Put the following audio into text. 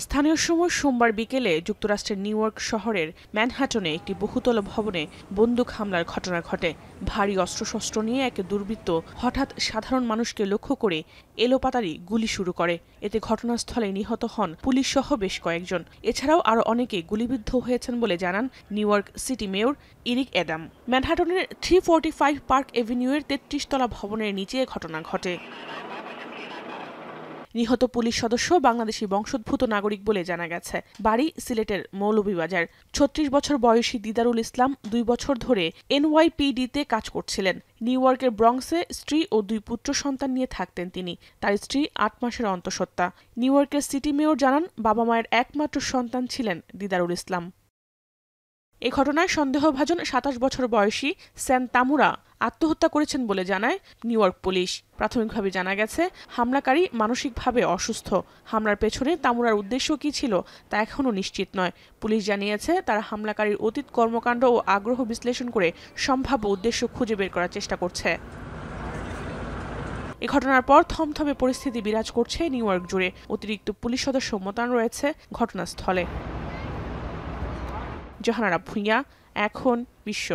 স্থানীয় সময় সোমবার বিকেলে যুক্তরাষ্ট্রের নিউ ইয়র্ক শহরের ম্যানহাটনে একটি বহুতল ভবনে বন্দুক হামলার ঘটনা ঘটে। ভারী অস্ত্রশস্ত্র নিয়ে এক দুর্বৃত্ত হঠাৎ সাধারণ মানুষকে লক্ষ্য করে এলোপাতাড়ি গুলি শুরু করে। এতে ঘটনাস্থলে নিহত হন পুলিশসহ বেশ কয়েকজন। এছাড়াও আরও অনেকে গুলিবিদ্ধ হয়েছেন বলে জানান new York city mayor Eric Adam. ম্যানহাটনের 345 পার্ক এভিনিউয়ের 33 তলা ভবনের নিচে ঘটনা ঘটে। নিহত পুলিশ সদস্য বাংলাদেশি বংশোদ্ভূত নাগরিক বলে জানা গেছে। বাড়ি সিলেটের মৌলভীবাজার। ৩৬ বছর বয়সী দিদারুল ইসলাম ২ বছর ধরে NYPD-তে কাজ করছিলেন। নিউ ইয়র্কের ব্রঙ্কসে স্ত্রী ও 2 পুত্র সন্তান নিয়ে থাকতেন তিনি। তার স্ত্রী 8 মাসের অন্তঃসত্ত্বা। নিউ ইয়র্কের সিটি মেয়র জানান, বাবা মায়ের একমাত্র সন্তান ছিলেন দিদারুল ইসলাম। এ ঘটনায় সন্দেহভাজন ২৭ বছর বয়সী স্যান তামুরা আত্মহত্যা করেছেন বলে জানায় নিউ ইয়র্ক পুলিশ। প্রাথমিকভাবে জানা গেছে, হামলাকারী মানসিকভাবে অসুস্থ। হামলার পেছনে তামুরার উদ্দেশ্য কী ছিল তা এখনও নিশ্চিত নয়। পুলিশ জানিয়েছে, তারা হামলাকারীর অতীত কর্মকাণ্ড ও আগ্রহ বিশ্লেষণ করে সম্ভাব্য উদ্দেশ্য খুঁজে বের করার চেষ্টা করছে। এ ঘটনার পর থমথমে পরিস্থিতি বিরাজ করছে নিউ ইয়র্ক জুড়ে। অতিরিক্ত পুলিশ সদস্য মোতায়েন রয়েছে ঘটনাস্থলে। জাহানারা ভূঁইয়া, এখন বিশ্ব।